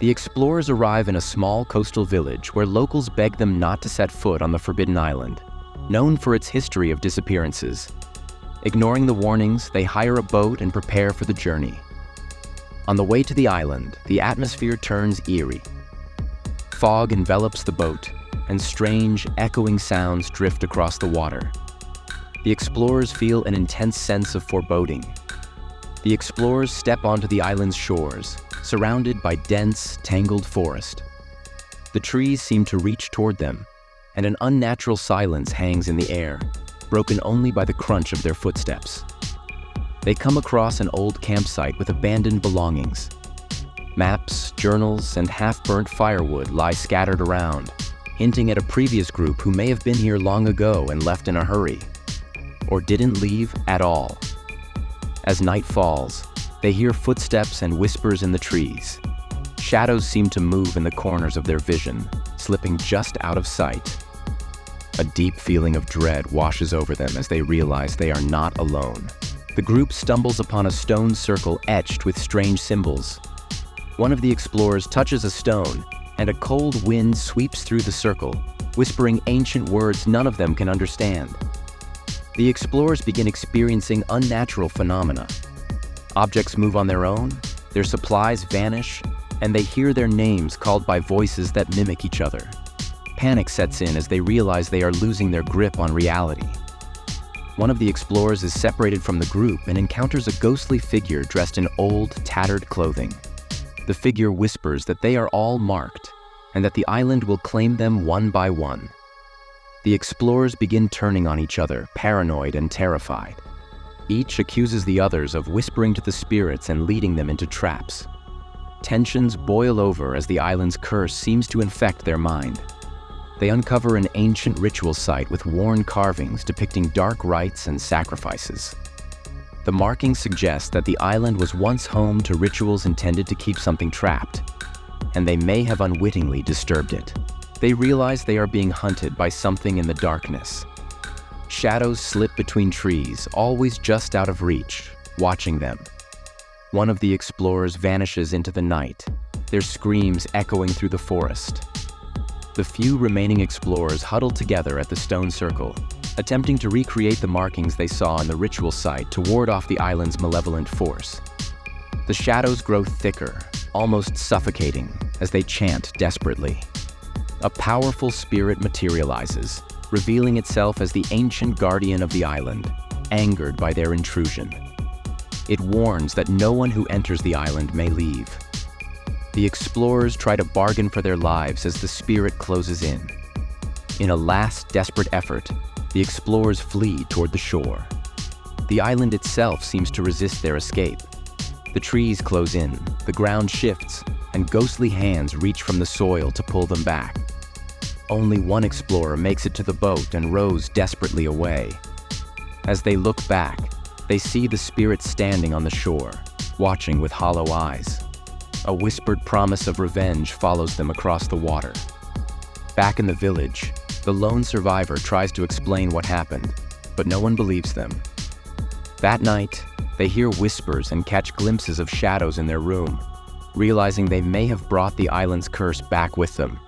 The explorers arrive in a small coastal village where locals beg them not to set foot on the Forbidden Island, known for its history of disappearances. Ignoring the warnings, they hire a boat and prepare for the journey. On the way to the island, the atmosphere turns eerie. Fog envelops the boat, and strange, echoing sounds drift across the water. The explorers feel an intense sense of foreboding. The explorers step onto the island's shores, surrounded by dense, tangled forest. The trees seem to reach toward them, and an unnatural silence hangs in the air, broken only by the crunch of their footsteps. They come across an old campsite with abandoned belongings. Maps, journals, and half-burnt firewood lie scattered around, hinting at a previous group who may have been here long ago and left in a hurry, or didn't leave at all. As night falls, they hear footsteps and whispers in the trees. Shadows seem to move in the corners of their vision, slipping just out of sight. A deep feeling of dread washes over them as they realize they are not alone. The group stumbles upon a stone circle etched with strange symbols. One of the explorers touches a stone, and a cold wind sweeps through the circle, whispering ancient words none of them can understand. The explorers begin experiencing unnatural phenomena. Objects move on their own, their supplies vanish, and they hear their names called by voices that mimic each other. Panic sets in as they realize they are losing their grip on reality. One of the explorers is separated from the group and encounters a ghostly figure dressed in old, tattered clothing. The figure whispers that they are all marked, and that the island will claim them one by one. The explorers begin turning on each other, paranoid and terrified. Each accuses the others of whispering to the spirits and leading them into traps. Tensions boil over as the island's curse seems to infect their mind. They uncover an ancient ritual site with worn carvings depicting dark rites and sacrifices. The markings suggest that the island was once home to rituals intended to keep something trapped, and they may have unwittingly disturbed it. They realize they are being hunted by something in the darkness. Shadows slip between trees, always just out of reach, watching them. One of the explorers vanishes into the night, their screams echoing through the forest. The few remaining explorers huddle together at the stone circle, attempting to recreate the markings they saw in the ritual site to ward off the island's malevolent force. The shadows grow thicker, almost suffocating, as they chant desperately. A powerful spirit materializes, revealing itself as the ancient guardian of the island, angered by their intrusion. It warns that no one who enters the island may leave. The explorers try to bargain for their lives as the spirit closes in. In a last desperate effort, the explorers flee toward the shore. The island itself seems to resist their escape. The trees close in, the ground shifts, and ghostly hands reach from the soil to pull them back. Only one explorer makes it to the boat and rows desperately away. As they look back, they see the spirit standing on the shore, watching with hollow eyes. A whispered promise of revenge follows them across the water. Back in the village, the lone survivor tries to explain what happened, but no one believes them. That night, they hear whispers and catch glimpses of shadows in their room, realizing they may have brought the island's curse back with them.